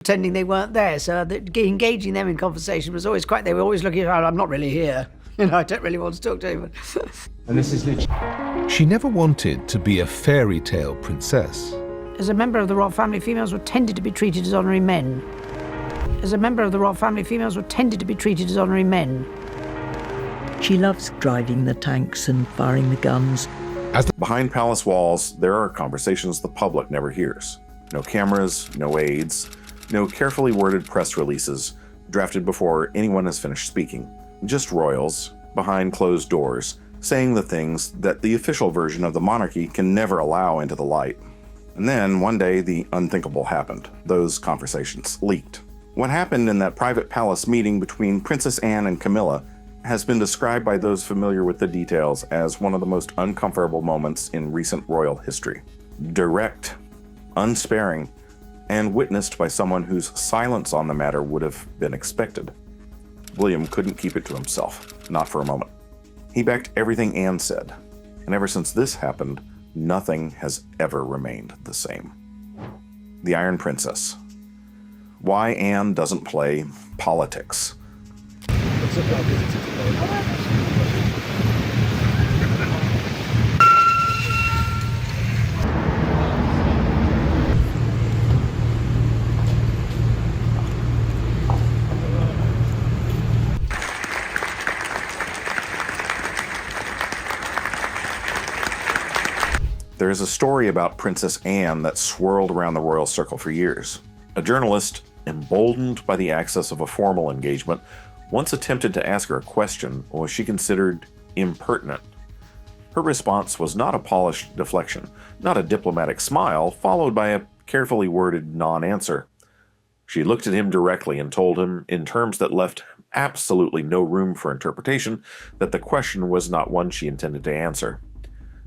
pretending they weren't there, so that engaging them in conversation was always they were always looking around, I'm not really here. I don't really want to talk to anyone. And this is literally... She never wanted to be a fairy tale princess. As a member of the royal family, females were tended to be treated as honorary men. As a member of the royal family, females were tended to be treated as honorary men. She loves driving the tanks and firing the guns. Behind palace walls, there are conversations the public never hears. No cameras, no aides, no carefully worded press releases drafted before anyone has finished speaking. Just royals, behind closed doors, saying the things that the official version of the monarchy can never allow into the light. And then, one day, the unthinkable happened. Those conversations leaked. What happened in that private palace meeting between Princess Anne and Camilla has been described by those familiar with the details as one of the most uncomfortable moments in recent royal history. Direct, unsparing, and witnessed by someone whose silence on the matter would have been expected. William couldn't keep it to himself, not for a moment. He backed everything Anne said, and ever since this happened, nothing has ever remained the same. The Iron Princess. Why Anne doesn't play politics. There is a story about Princess Anne that swirled around the royal circle for years. A journalist, emboldened by the access of a formal engagement, once attempted to ask her a question was she considered impertinent. Her response was not a polished deflection, not a diplomatic smile, followed by a carefully worded non-answer. She looked at him directly and told him, in terms that left absolutely no room for interpretation, that the question was not one she intended to answer.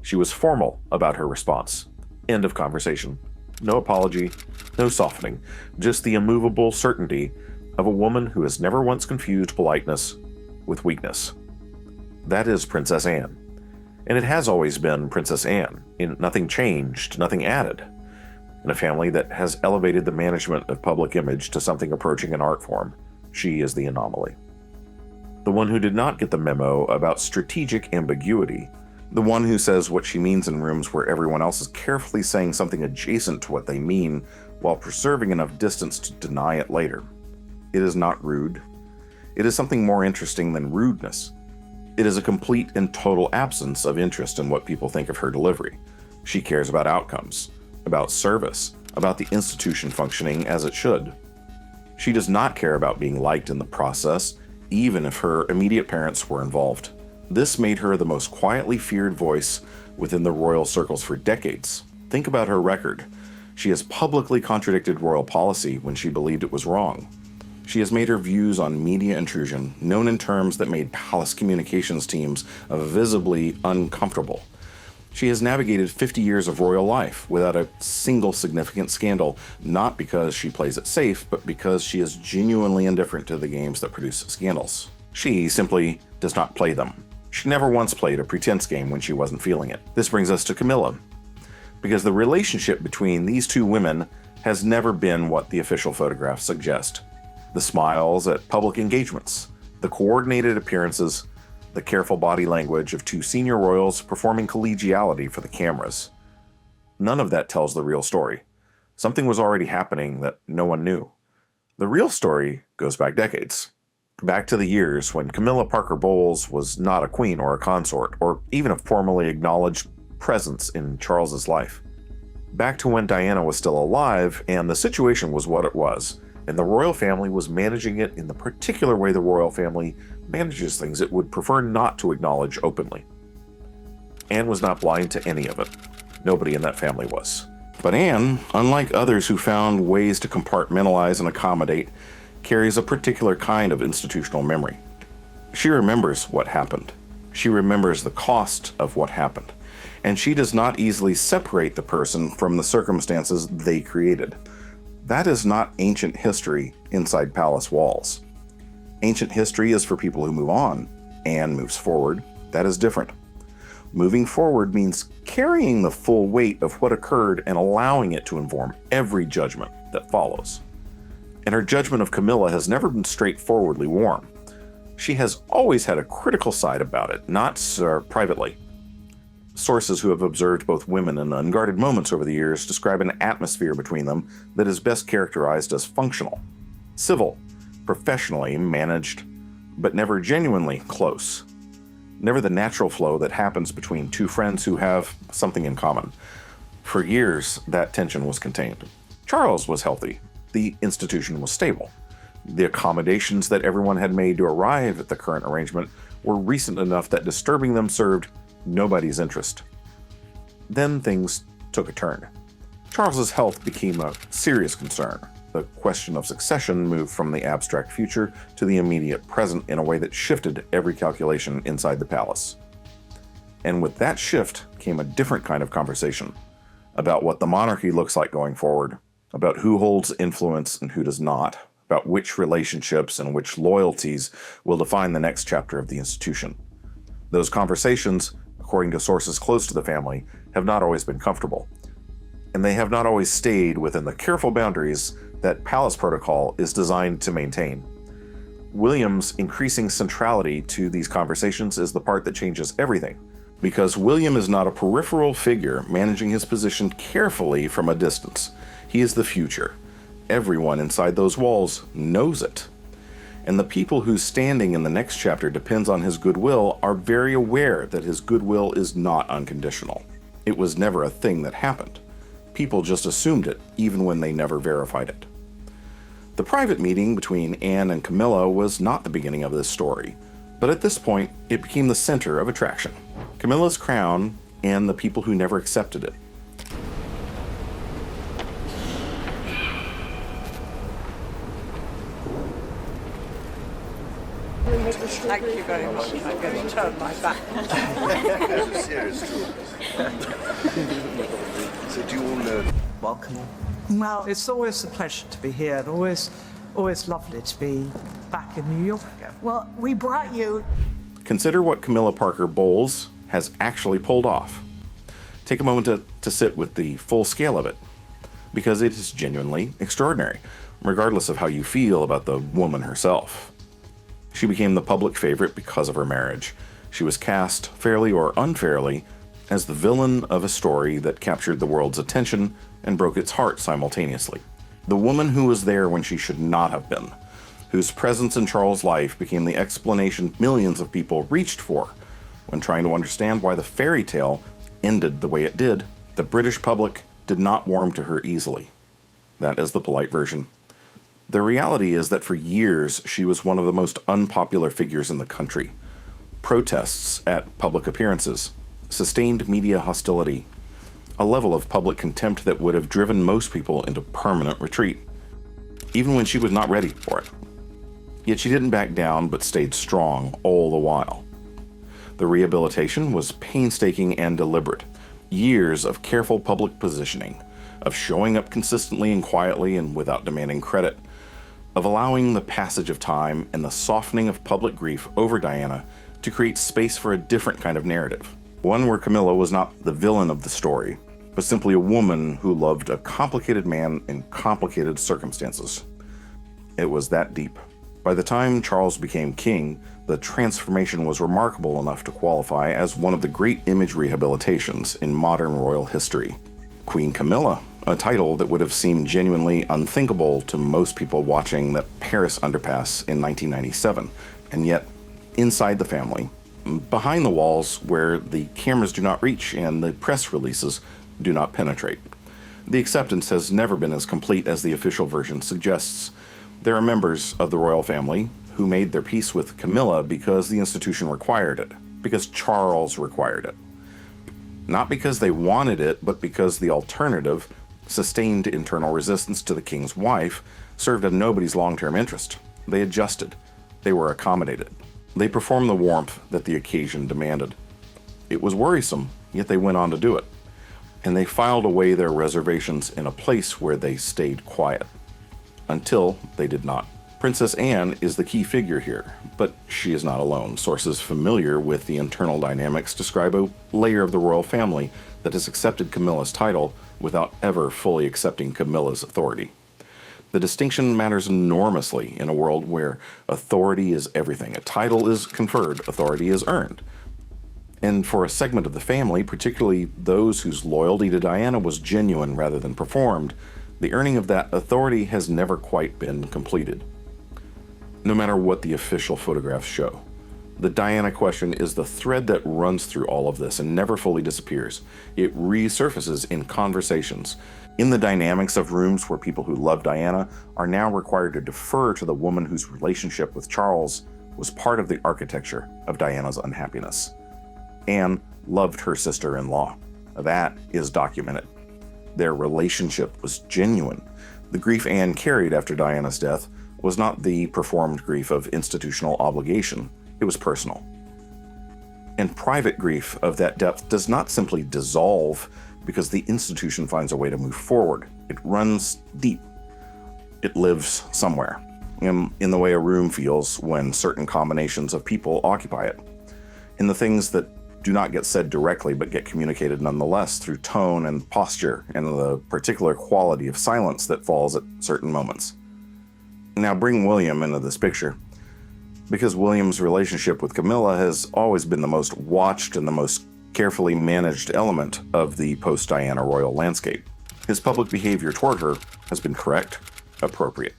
She was formal about her response. End of conversation. No apology, no softening, just the immovable certainty of a woman who has never once confused politeness with weakness. That is Princess Anne. And it has always been Princess Anne. Nothing changed, nothing added. In a family that has elevated the management of public image to something approaching an art form, she is the anomaly. The one who did not get the memo about strategic ambiguity. The one who says what she means in rooms where everyone else is carefully saying something adjacent to what they mean while preserving enough distance to deny it later. It is not rude. It is something more interesting than rudeness. It is a complete and total absence of interest in what people think of her delivery. She cares about outcomes, about service, about the institution functioning as it should. She does not care about being liked in the process, even if her immediate parents were involved. This made her the most quietly feared voice within the royal circles for decades. Think about her record. She has publicly contradicted royal policy when she believed it was wrong. She has made her views on media intrusion known in terms that made palace communications teams visibly uncomfortable. She has navigated 50 years of royal life without a single significant scandal, not because she plays it safe, but because she is genuinely indifferent to the games that produce scandals. She simply does not play them. She never once played a pretense game when she wasn't feeling it. This brings us to Camilla, because the relationship between these two women has never been what the official photographs suggest. The smiles at public engagements, the coordinated appearances, the careful body language of two senior royals performing collegiality for the cameras. None of that tells the real story. Something was already happening that no one knew. The real story goes back decades. Back to the years when Camilla Parker Bowles was not a queen or a consort, or even a formally acknowledged presence in Charles's life. Back to when Diana was still alive, and the situation was what it was, and the royal family was managing it in the particular way the royal family manages things it would prefer not to acknowledge openly. Anne was not blind to any of it. Nobody in that family was. But Anne, unlike others who found ways to compartmentalize and accommodate, carries a particular kind of institutional memory. She remembers what happened. She remembers the cost of what happened. And she does not easily separate the person from the circumstances they created. That is not ancient history inside palace walls. Ancient history is for people who move on. Anne moves forward. That is different. Moving forward means carrying the full weight of what occurred and allowing it to inform every judgment that follows. and her judgment of Camilla has never been straightforwardly warm. She has always had a critical side about it, not privately. Sources who have observed both women in unguarded moments over the years describe an atmosphere between them that is best characterized as functional, civil, professionally managed, but never genuinely close. Never the natural flow that happens between two friends who have something in common. For years, that tension was contained. Charles was healthy. The institution was stable. The accommodations that everyone had made to arrive at the current arrangement were recent enough that disturbing them served nobody's interest. Then things took a turn. Charles's health became a serious concern. The question of succession moved from the abstract future to the immediate present in a way that shifted every calculation inside the palace. And with that shift came a different kind of conversation about what the monarchy looks like going forward, about who holds influence and who does not, about which relationships and which loyalties will define the next chapter of the institution. Those conversations, according to sources close to the family, have not always been comfortable, and they have not always stayed within the careful boundaries that palace protocol is designed to maintain. William's increasing centrality to these conversations is the part that changes everything, because William is not a peripheral figure managing his position carefully from a distance. He is the future. Everyone inside those walls knows it. And the people whose standing in the next chapter depends on his goodwill are very aware that his goodwill is not unconditional. It was never a thing that happened. People just assumed it, even when they never verified it. The private meeting between Anne and Camilla was not the beginning of this story, but at this point, it became the center of attraction. Camilla's crown and the people who never accepted it. Thank you very much. I'm going to turn my back. It's a serious talk. So do you all know? Welcome. Well, it's always a pleasure to be here, and always lovely to be back in New York again. Well, we brought you. Consider what Camilla Parker Bowles has actually pulled off. Take a moment to sit with the full scale of it, because it is genuinely extraordinary, regardless of how you feel about the woman herself. She became the public favorite because of her marriage. She was cast, fairly or unfairly, as the villain of a story that captured the world's attention and broke its heart simultaneously. The woman who was there when she should not have been, whose presence in Charles' life became the explanation millions of people reached for when trying to understand why the fairy tale ended the way it did. The British public did not warm to her easily. That is the polite version. The reality is that for years she was one of the most unpopular figures in the country. Protests at public appearances, sustained media hostility, a level of public contempt that would have driven most people into permanent retreat, even when she was not ready for it. Yet she didn't back down but stayed strong all the while. The rehabilitation was painstaking and deliberate. Years of careful public positioning, of showing up consistently and quietly and without demanding credit, of allowing the passage of time and the softening of public grief over Diana to create space for a different kind of narrative. One where Camilla was not the villain of the story, but simply a woman who loved a complicated man in complicated circumstances. It was that deep. By the time Charles became king, the transformation was remarkable enough to qualify as one of the great image rehabilitations in modern royal history. Queen Camilla, a title that would have seemed genuinely unthinkable to most people watching the Paris underpass in 1997, and yet inside the family, behind the walls where the cameras do not reach and the press releases do not penetrate, the acceptance has never been as complete as the official version suggests. There are members of the royal family who made their peace with Camilla because the institution required it, because Charles required it. Not because they wanted it, but because the alternative, sustained internal resistance to the king's wife, served in nobody's long-term interest. They adjusted. They were accommodated. They performed the warmth that the occasion demanded. It was worrisome, yet they went on to do it. And they filed away their reservations in a place where they stayed quiet. Until they did not. Princess Anne is the key figure here, but she is not alone. Sources familiar with the internal dynamics describe a layer of the royal family that has accepted Camilla's title without ever fully accepting Camilla's authority. The distinction matters enormously in a world where authority is everything. A title is conferred, authority is earned. And for a segment of the family, particularly those whose loyalty to Diana was genuine rather than performed, the earning of that authority has never quite been completed. No matter what the official photographs show, the Diana question is the thread that runs through all of this and never fully disappears. It resurfaces in conversations, in the dynamics of rooms where people who love Diana are now required to defer to the woman whose relationship with Charles was part of the architecture of Diana's unhappiness. Anne loved her sister-in-law. That is documented. Their relationship was genuine. The grief Anne carried after Diana's death was not the performed grief of institutional obligation. It was personal. And private grief of that depth does not simply dissolve because the institution finds a way to move forward. It runs deep. It lives somewhere, in the way a room feels when certain combinations of people occupy it, in the things that do not get said directly but get communicated nonetheless through tone and posture and the particular quality of silence that falls at certain moments. Now bring William into this picture, because William's relationship with Camilla has always been the most watched and the most carefully managed element of the post-Diana royal landscape. His public behavior toward her has been correct, appropriate,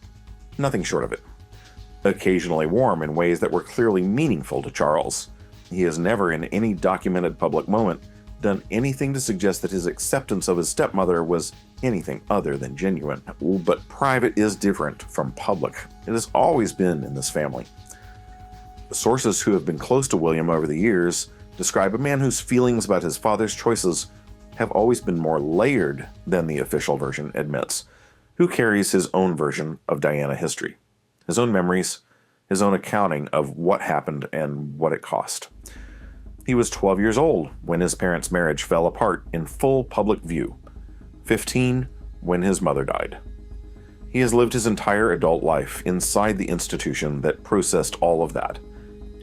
nothing short of it. Occasionally warm in ways that were clearly meaningful to Charles. He has never in any documented public moment done anything to suggest that his acceptance of his stepmother was anything other than genuine. But private is different from public. It has always been in this family. The sources who have been close to William over the years describe a man whose feelings about his father's choices have always been more layered than the official version admits, who carries his own version of Diana history, his own memories, his own accounting of what happened and what it cost. He was 12 years old when his parents' marriage fell apart in full public view, 15 when his mother died. He has lived his entire adult life inside the institution that processed all of that,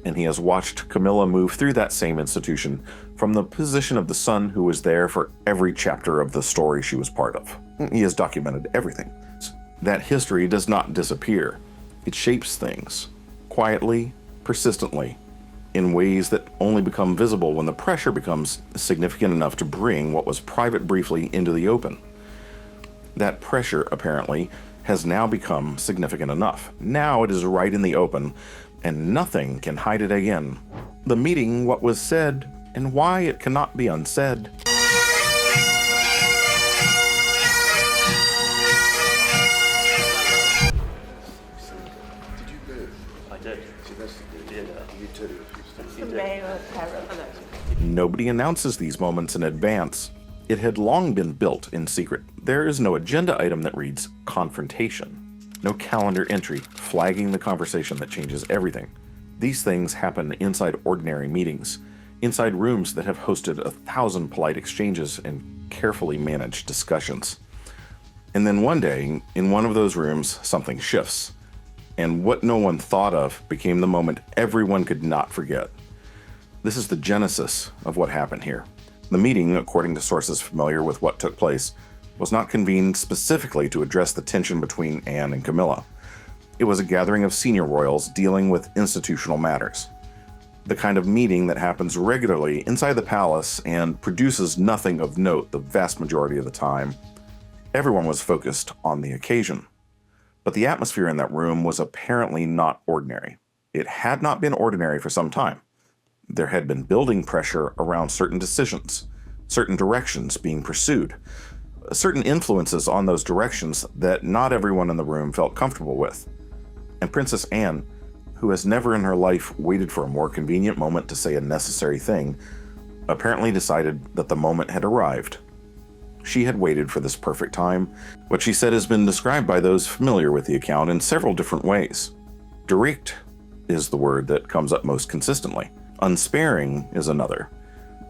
and he has watched Camilla move through that same institution from the position of the son who was there for every chapter of the story she was part of. He has documented everything. That history does not disappear. It shapes things, quietly, persistently, in ways that only become visible when the pressure becomes significant enough to bring what was private briefly into the open. That pressure, apparently, has now become significant enough. Now it is right in the open, and nothing can hide it again. The meeting, what was said, and why it cannot be unsaid. Nobody announces these moments in advance. It had long been built in secret. There is no agenda item that reads confrontation. No calendar entry flagging the conversation that changes everything. These things happen inside ordinary meetings, inside rooms that have hosted 1,000 polite exchanges and carefully managed discussions. And then one day, in one of those rooms, something shifts. And what no one thought of became the moment everyone could not forget. This is the genesis of what happened here. The meeting, according to sources familiar with what took place, was not convened specifically to address the tension between Anne and Camilla. It was a gathering of senior royals dealing with institutional matters. The kind of meeting that happens regularly inside the palace and produces nothing of note the vast majority of the time. Everyone was focused on the occasion. But the atmosphere in that room was apparently not ordinary. It had not been ordinary for some time. There had been building pressure around certain decisions, certain directions being pursued, certain influences on those directions that not everyone in the room felt comfortable with. And Princess Anne, who has never in her life waited for a more convenient moment to say a necessary thing, apparently decided that the moment had arrived. She had waited for this perfect time. What she said has been described by those familiar with the account in several different ways. Direct is the word that comes up most consistently. Unsparing is another.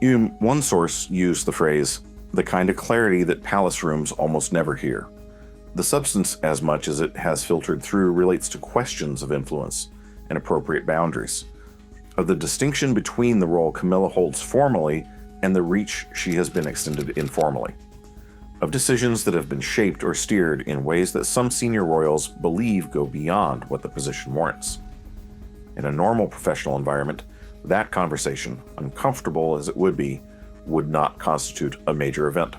One source used the phrase, the kind of clarity that palace rooms almost never hear. The substance, as much as it has filtered through, relates to questions of influence and appropriate boundaries, of the distinction between the role Camilla holds formally and the reach she has been extended informally. of decisions that have been shaped or steered in ways that some senior royals believe go beyond what the position warrants. In a normal professional environment, that conversation, uncomfortable as it would be, would not constitute a major event.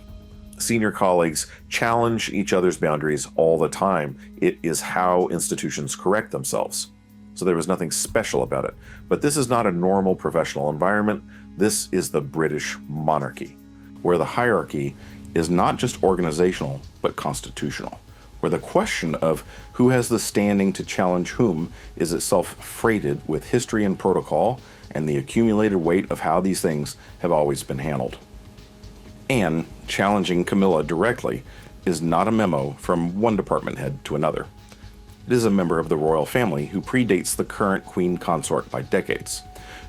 Senior colleagues challenge each other's boundaries all the time. It is how institutions correct themselves. So there was nothing special about it. But this is not a normal professional environment. This is the British monarchy, where the hierarchy is not just organizational, but constitutional, where the question of who has the standing to challenge whom is itself freighted with history and protocol and the accumulated weight of how these things have always been handled. And challenging Camilla directly is not a memo from one department head to another. It is a member of the royal family who predates the current queen consort by decades,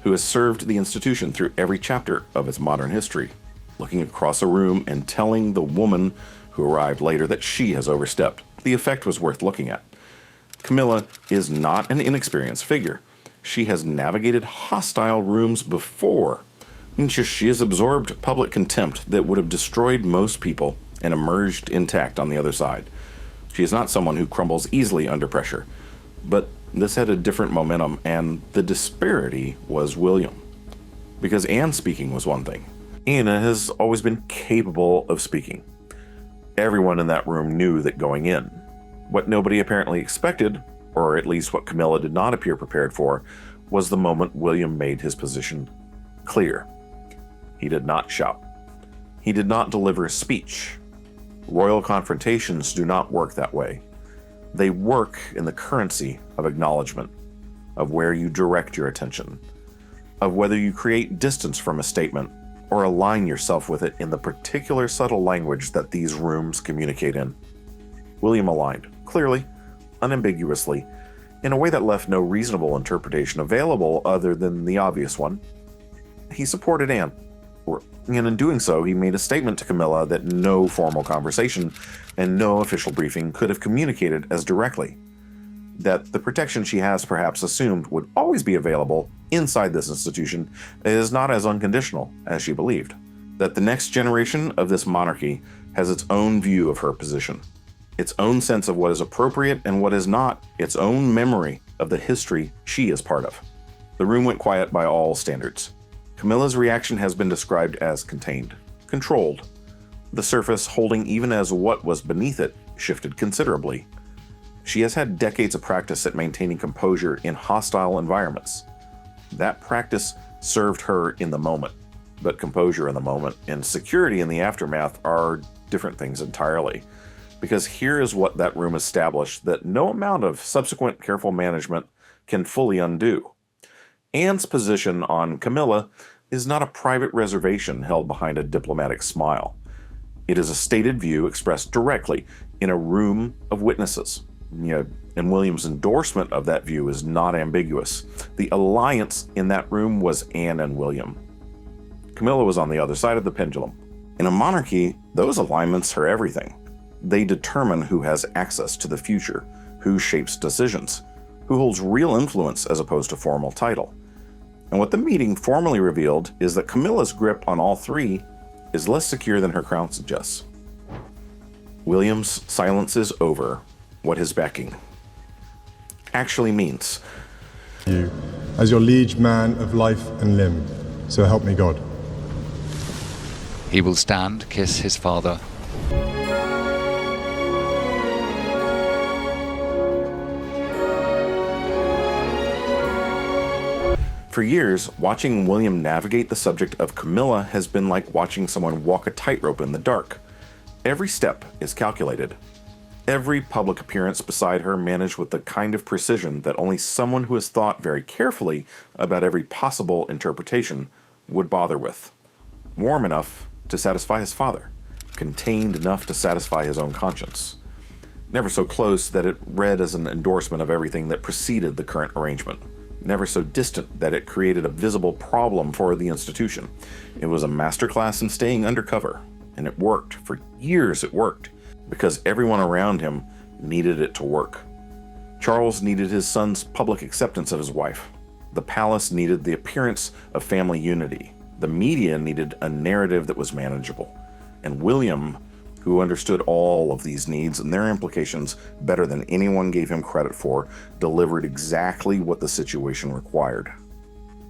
who has served the institution through every chapter of its modern history, looking across a room and telling the woman who arrived later that she has overstepped. The effect was worth looking at. Camilla is not an inexperienced figure. She has navigated hostile rooms before. She has absorbed public contempt that would have destroyed most people and emerged intact on the other side. She is not someone who crumbles easily under pressure, but this had a different momentum, and the disparity was William. Because Anne speaking was one thing. Anna has always been capable of speaking. Everyone in that room knew that going in. What nobody apparently expected, or at least what Camilla did not appear prepared for, was the moment William made his position clear. He did not shout. He did not deliver a speech. Royal confrontations do not work that way. They work in the currency of acknowledgement, of where you direct your attention, of whether you create distance from a statement or align yourself with it in the particular subtle language that these rooms communicate in. William aligned, clearly, unambiguously, in a way that left no reasonable interpretation available other than the obvious one. He supported Anne, and in doing so, he made a statement to Camilla that no formal conversation and no official briefing could have communicated as directly. That the protection she has perhaps assumed would always be available inside this institution is not as unconditional as she believed. That the next generation of this monarchy has its own view of her position, its own sense of what is appropriate and what is not, its own memory of the history she is part of. The room went quiet by all standards. Camilla's reaction has been described as contained, controlled. The surface, holding even as what was beneath it, shifted considerably. She has had decades of practice at maintaining composure in hostile environments. That practice served her in the moment, but composure in the moment and security in the aftermath are different things entirely. Because here is what that room established that no amount of subsequent careful management can fully undo. Anne's position on Camilla is not a private reservation held behind a diplomatic smile. It is a stated view expressed directly in a room of witnesses. And William's endorsement of that view is not ambiguous. The alliance in that room was Anne and William. Camilla was on the other side of the pendulum. In a monarchy, those alignments are everything. They determine who has access to the future, who shapes decisions, who holds real influence as opposed to formal title. And what the meeting formally revealed is that Camilla's grip on all three is less secure than her crown suggests. William's silence is over what his backing actually means. You, as your liege man of life and limb, so help me God. He will stand, kiss his father. For years, watching William navigate the subject of Camilla has been like watching someone walk a tightrope in the dark. Every step is calculated. Every public appearance beside her managed with the kind of precision that only someone who has thought very carefully about every possible interpretation would bother with. Warm enough to satisfy his father, contained enough to satisfy his own conscience. Never so close that it read as an endorsement of everything that preceded the current arrangement. Never so distant that it created a visible problem for the institution. It was a masterclass in staying undercover, and it worked. For years it worked, because everyone around him needed it to work. Charles needed his son's public acceptance of his wife. The palace needed the appearance of family unity. The media needed a narrative that was manageable. And William who understood all of these needs and their implications better than anyone gave him credit for, delivered exactly what the situation required.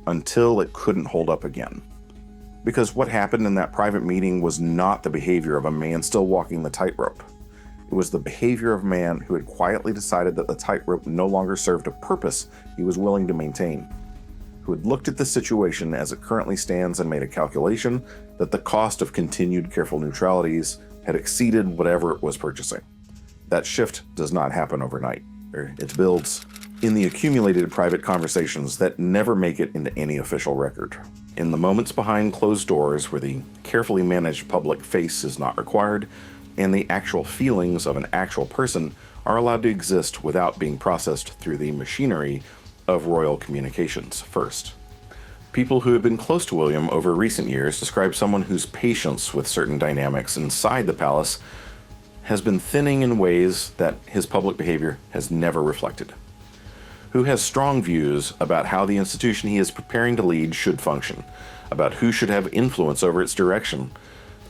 Until it couldn't hold up again. Because what happened in that private meeting was not the behavior of a man still walking the tightrope. It was the behavior of a man who had quietly decided that the tightrope no longer served a purpose he was willing to maintain, who had looked at the situation as it currently stands and made a calculation that the cost of continued careful neutralities had exceeded whatever it was purchasing. That shift does not happen overnight. It builds in the accumulated private conversations that never make it into any official record. In the moments behind closed doors where the carefully managed public face is not required, and the actual feelings of an actual person are allowed to exist without being processed through the machinery of royal communications first. People who have been close to William over recent years describe someone whose patience with certain dynamics inside the palace has been thinning in ways that his public behavior has never reflected. Who has strong views about how the institution he is preparing to lead should function, about who should have influence over its direction,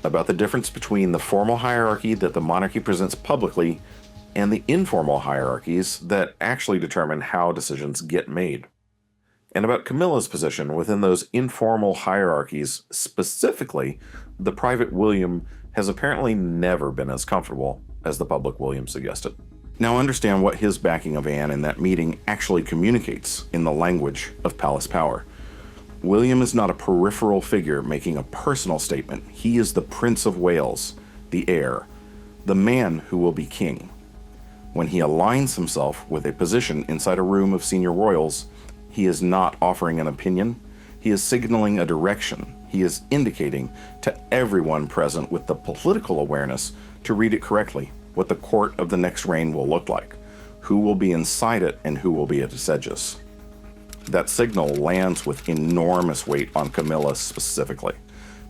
about the difference between the formal hierarchy that the monarchy presents publicly and the informal hierarchies that actually determine how decisions get made. And about Camilla's position within those informal hierarchies, specifically, the private William has apparently never been as comfortable as the public William suggested. Now understand what his backing of Anne in that meeting actually communicates in the language of palace power. William is not a peripheral figure making a personal statement. He is the Prince of Wales, the heir, the man who will be king. When he aligns himself with a position inside a room of senior royals, he is not offering an opinion. He is signaling a direction. He is indicating to everyone present with the political awareness to read it correctly what the court of the next reign will look like, who will be inside it and who will be at its edges. That signal lands with enormous weight on Camilla specifically,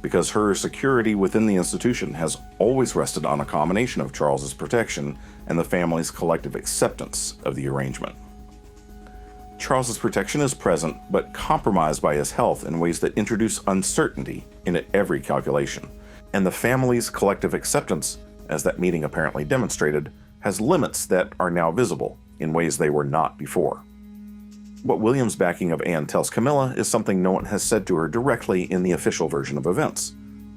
because her security within the institution has always rested on a combination of Charles's protection and the family's collective acceptance of the arrangement. Charles's protection is present, but compromised by his health in ways that introduce uncertainty into every calculation. And the family's collective acceptance, as that meeting apparently demonstrated, has limits that are now visible in ways they were not before. What William's backing of Anne tells Camilla is something no one has said to her directly in the official version of events.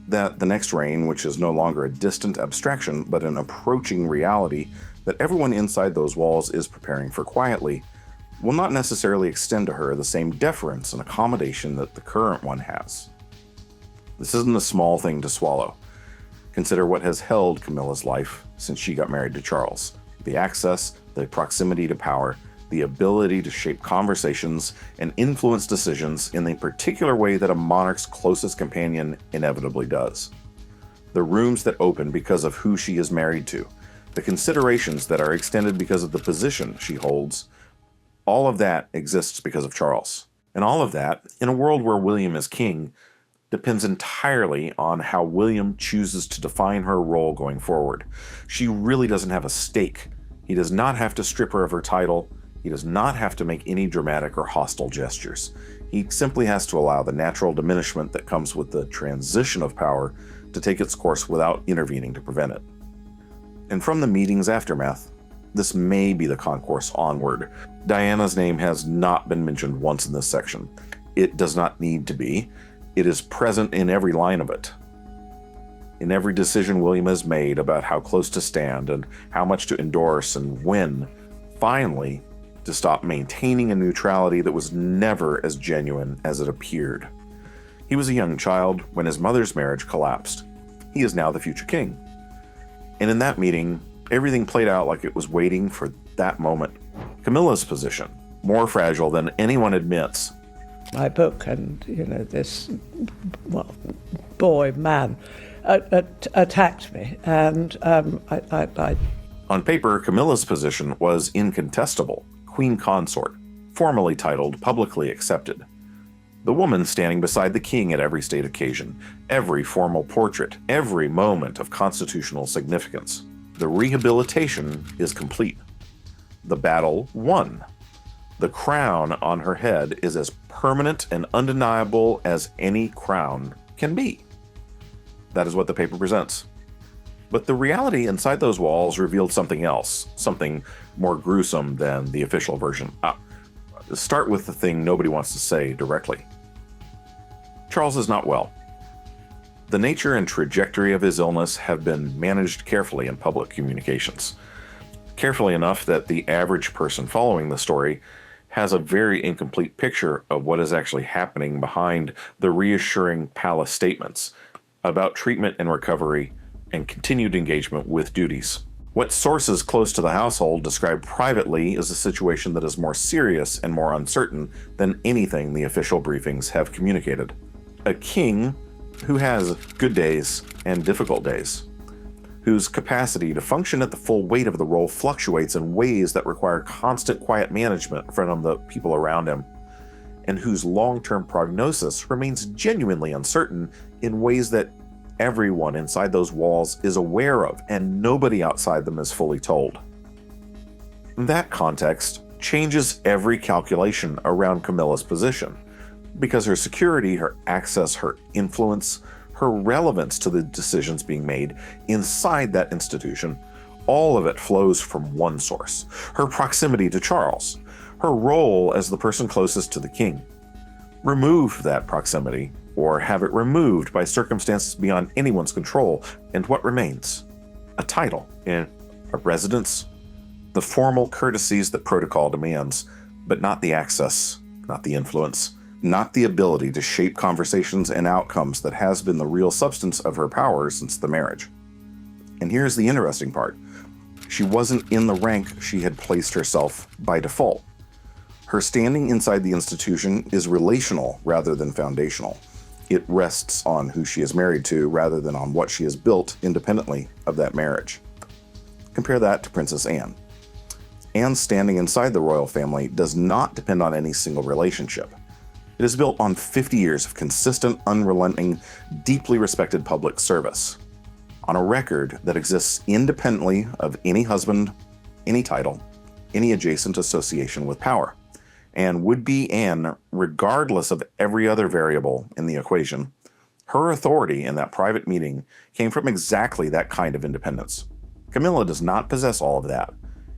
That the next reign, which is no longer a distant abstraction, but an approaching reality that everyone inside those walls is preparing for quietly, will not necessarily extend to her the same deference and accommodation that the current one has. This isn't a small thing to swallow. Consider what has held Camilla's life since she got married to Charles. The access, the proximity to power, the ability to shape conversations and influence decisions in the particular way that a monarch's closest companion inevitably does. The rooms that open because of who she is married to, the considerations that are extended because of the position she holds, all of that exists because of Charles. And all of that, in a world where William is king, depends entirely on how William chooses to define her role going forward. She really doesn't have a stake. He does not have to strip her of her title. He does not have to make any dramatic or hostile gestures. He simply has to allow the natural diminishment that comes with the transition of power to take its course without intervening to prevent it. And from the meeting's aftermath, this may be the concourse onward. Diana's name has not been mentioned once in this section. It does not need to be. It is present in every line of it. In every decision William has made about how close to stand and how much to endorse and when, finally, to stop maintaining a neutrality that was never as genuine as it appeared. He was a young child when his mother's marriage collapsed. He is now the future king. And in that meeting, everything played out like it was waiting for that moment. Camilla's position, more fragile than anyone admits. My book and, this, man, attacked me. And I On paper, Camilla's position was incontestable. Queen consort, formally titled, publicly accepted. The woman standing beside the king at every state occasion, every formal portrait, every moment of constitutional significance. The rehabilitation is complete. The battle won. The crown on her head is as permanent and undeniable as any crown can be. That is what the paper presents. But the reality inside those walls revealed something else, something more gruesome than the official version. Start with the thing nobody wants to say directly. Charles is not well. The nature and trajectory of his illness have been managed carefully in public communications. Carefully enough that the average person following the story has a very incomplete picture of what is actually happening behind the reassuring palace statements about treatment and recovery and continued engagement with duties. What sources close to the household describe privately is a situation that is more serious and more uncertain than anything the official briefings have communicated. A king who has good days and difficult days, whose capacity to function at the full weight of the role fluctuates in ways that require constant quiet management from the people around him, and whose long-term prognosis remains genuinely uncertain in ways that everyone inside those walls is aware of and nobody outside them is fully told. That context changes every calculation around Camilla's position, because her security, her access, her influence, her relevance to the decisions being made inside that institution, all of it flows from one source: her proximity to Charles, her role as the person closest to the king. Remove that proximity, or have it removed by circumstances beyond anyone's control, and what remains? A title, a residence, the formal courtesies that protocol demands, but not the access, not the influence, not the ability to shape conversations and outcomes that has been the real substance of her power since the marriage. And here's the interesting part. She wasn't in the rank she had placed herself by default. Her standing inside the institution is relational rather than foundational. It rests on who she is married to rather than on what she has built independently of that marriage. Compare that to Princess Anne. Anne's standing inside the royal family does not depend on any single relationship. It is built on 50 years of consistent, unrelenting, deeply respected public service, on a record that exists independently of any husband, any title, any adjacent association with power, and would be Anne regardless of every other variable in the equation. Her authority in that private meeting came from exactly that kind of independence. Camilla does not possess all of that,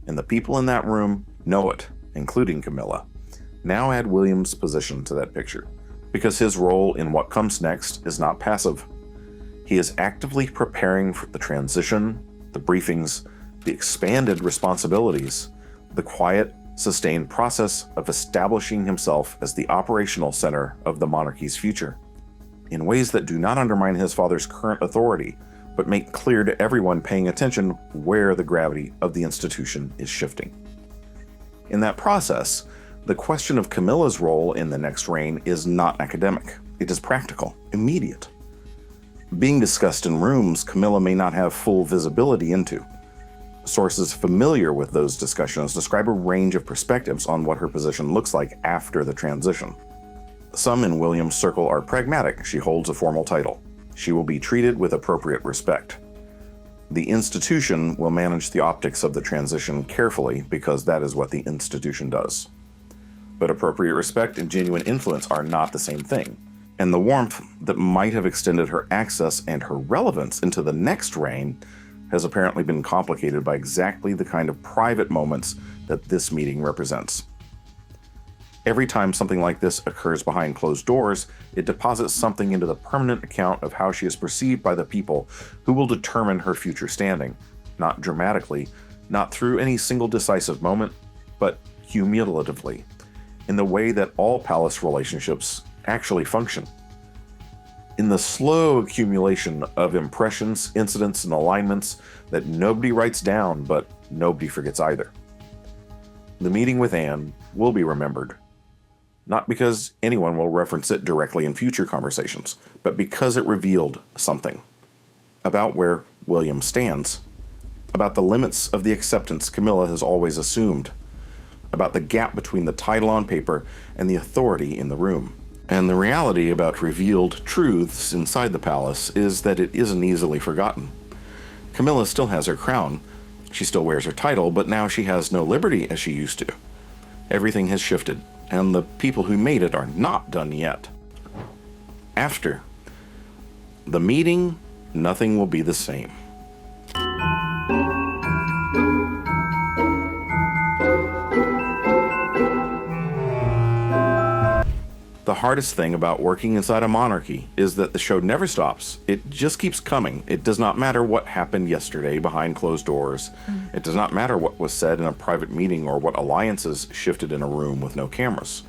and the people in that room know it, including Camilla. Now add William's position to that picture, because his role in what comes next is not passive. He is actively preparing for the transition, the briefings, the expanded responsibilities, the quiet, sustained process of establishing himself as the operational center of the monarchy's future, in ways that do not undermine his father's current authority, but make clear to everyone paying attention where the gravity of the institution is shifting. In that process, the question of Camilla's role in the next reign is not academic. It is practical, immediate. Being discussed in rooms Camilla may not have full visibility into. Sources familiar with those discussions describe a range of perspectives on what her position looks like after the transition. Some in William's circle are pragmatic. She holds a formal title. She will be treated with appropriate respect. The institution will manage the optics of the transition carefully because that is what the institution does. But appropriate respect and genuine influence are not the same thing, and the warmth that might have extended her access and her relevance into the next reign has apparently been complicated by exactly the kind of private moments that this meeting represents. Every time something like this occurs behind closed doors, it deposits something into the permanent account of how she is perceived by the people who will determine her future standing, not dramatically, not through any single decisive moment, but cumulatively, in the way that all palace relationships actually function. In the slow accumulation of impressions, incidents, and alignments that nobody writes down, but nobody forgets either. The meeting with Anne will be remembered, not because anyone will reference it directly in future conversations, but because it revealed something about where William stands, about the limits of the acceptance Camilla has always assumed, about the gap between the title on paper and the authority in the room. And the reality about revealed truths inside the palace is that it isn't easily forgotten. Camilla still has her crown. She still wears her title, but now she has no liberty as she used to. Everything has shifted, and the people who made it are not done yet. After the meeting, nothing will be the same. The hardest thing about working inside a monarchy is that the show never stops. It just keeps coming. It does not matter what happened yesterday behind closed doors. It does not matter what was said in a private meeting or what alliances shifted in a room with no cameras.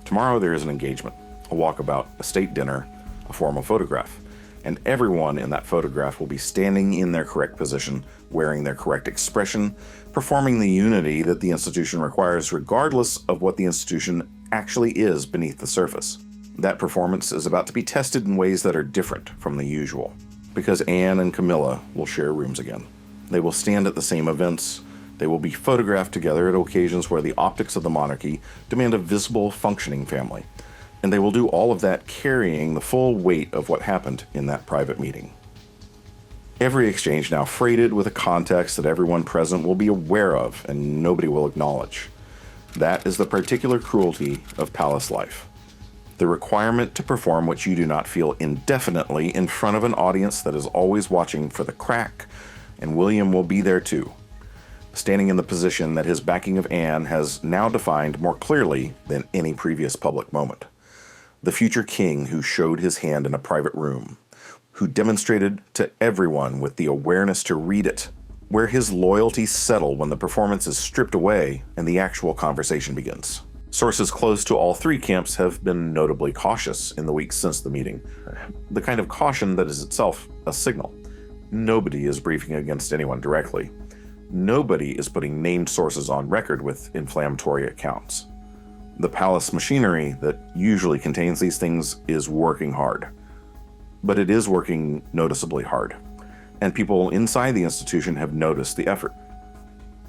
Tomorrow there is an engagement, a walkabout, a state dinner, a formal photograph. And everyone in that photograph will be standing in their correct position, wearing their correct expression, performing the unity that the institution requires regardless of what the institution actually is beneath the surface. That performance is about to be tested in ways that are different from the usual, because Anne and Camilla will share rooms again. They will stand at the same events. They will be photographed together at occasions where the optics of the monarchy demand a visible, functioning family. And they will do all of that carrying the full weight of what happened in that private meeting. Every exchange now freighted with a context that everyone present will be aware of and nobody will acknowledge. That is the particular cruelty of palace life. The requirement to perform what you do not feel indefinitely in front of an audience that is always watching for the crack, and William will be there too, standing in the position that his backing of Anne has now defined more clearly than any previous public moment. The future king who showed his hand in a private room, who demonstrated to everyone with the awareness to read it, where his loyalties settle when the performance is stripped away and the actual conversation begins. Sources close to all three camps have been notably cautious in the weeks since the meeting, the kind of caution that is itself a signal. Nobody is briefing against anyone directly. Nobody is putting named sources on record with inflammatory accounts. The palace machinery that usually contains these things is working hard. But it is working noticeably hard. And people inside the institution have noticed the effort.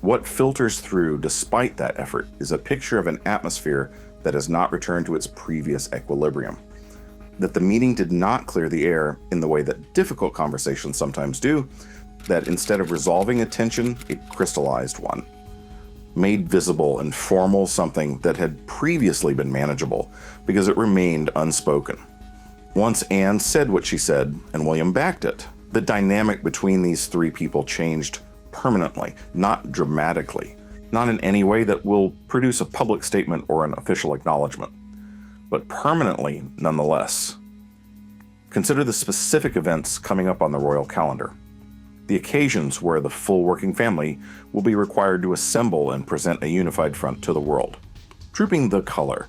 What filters through despite that effort is a picture of an atmosphere that has not returned to its previous equilibrium. That the meeting did not clear the air in the way that difficult conversations sometimes do, that instead of resolving a tension, it crystallized one. Made visible and formal something that had previously been manageable because it remained unspoken. Once Anne said what she said and William backed it, the dynamic between these three people changed permanently, not dramatically, not in any way that will produce a public statement or an official acknowledgement, but permanently nonetheless. Consider the specific events coming up on the royal calendar. The occasions where the full working family will be required to assemble and present a unified front to the world. Trooping the color,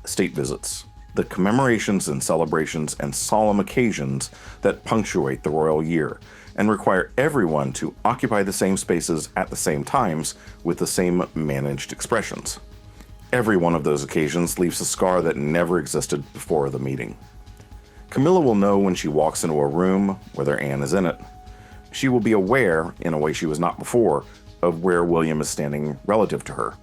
state visits, the commemorations and celebrations and solemn occasions that punctuate the royal year and require everyone to occupy the same spaces at the same times with the same managed expressions. Every one of those occasions leaves a scar that never existed before the meeting. Camilla will know when she walks into a room, whether Anne is in it. She will be aware, in a way she was not before, of where William is standing relative to her,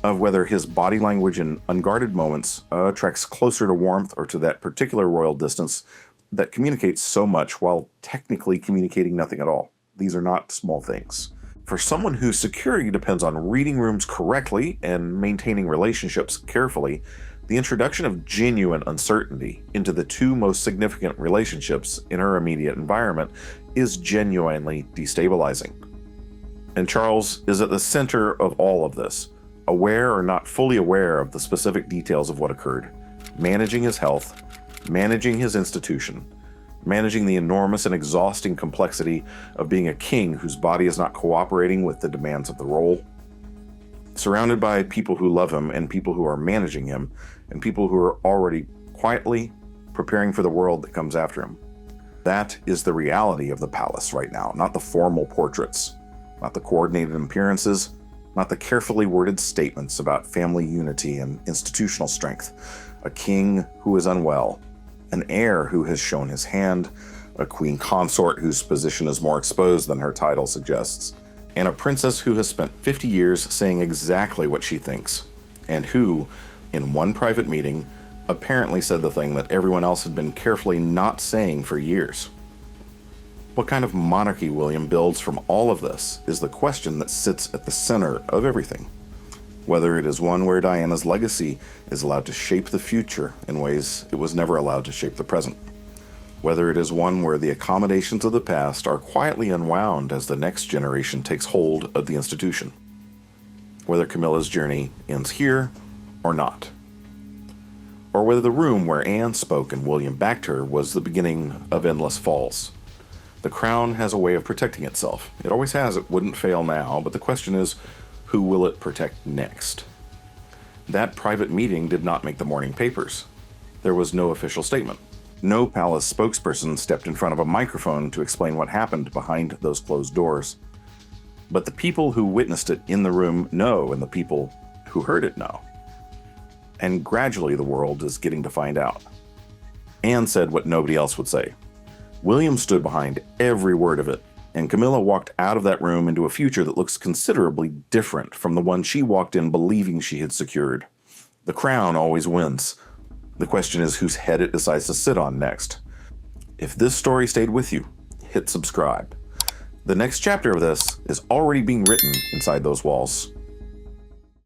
of whether his body language in unguarded moments tracks closer to warmth or to that particular royal distance that communicates so much while technically communicating nothing at all. These are not small things. For someone whose security depends on reading rooms correctly and maintaining relationships carefully, the introduction of genuine uncertainty into the two most significant relationships in her immediate environment is genuinely destabilizing. And Charles is at the center of all of this, aware or not fully aware of the specific details of what occurred, managing his health, managing his institution, managing the enormous and exhausting complexity of being a king whose body is not cooperating with the demands of the role, surrounded by people who love him and people who are managing him and people who are already quietly preparing for the world that comes after him. That is the reality of the palace right now, not the formal portraits, not the coordinated appearances, not the carefully worded statements about family unity and institutional strength. A king who is unwell, an heir who has shown his hand, a queen consort whose position is more exposed than her title suggests, and a princess who has spent 50 years saying exactly what she thinks, and who, in one private meeting, apparently said the thing that everyone else had been carefully not saying for years. What kind of monarchy William builds from all of this is the question that sits at the center of everything. Whether it is one where Diana's legacy is allowed to shape the future in ways it was never allowed to shape the present. Whether it is one where the accommodations of the past are quietly unwound as the next generation takes hold of the institution. Whether Camilla's journey ends here or not. or whether the room where Anne spoke and William backed her was the beginning of endless falls. The crown has a way of protecting itself. It always has. It wouldn't fail now, but the question is, who will it protect next? That private meeting did not make the morning papers. There was no official statement. No palace spokesperson stepped in front of a microphone to explain what happened behind those closed doors. But the people who witnessed it in the room know, and the people who heard it know. And gradually the world is getting to find out. Anne said what nobody else would say. William stood behind every word of it, and Camilla walked out of that room into a future that looks considerably different from the one she walked in believing she had secured. The crown always wins. The question is whose head it decides to sit on next. If this story stayed with you, hit subscribe. The next chapter of this is already being written inside those walls.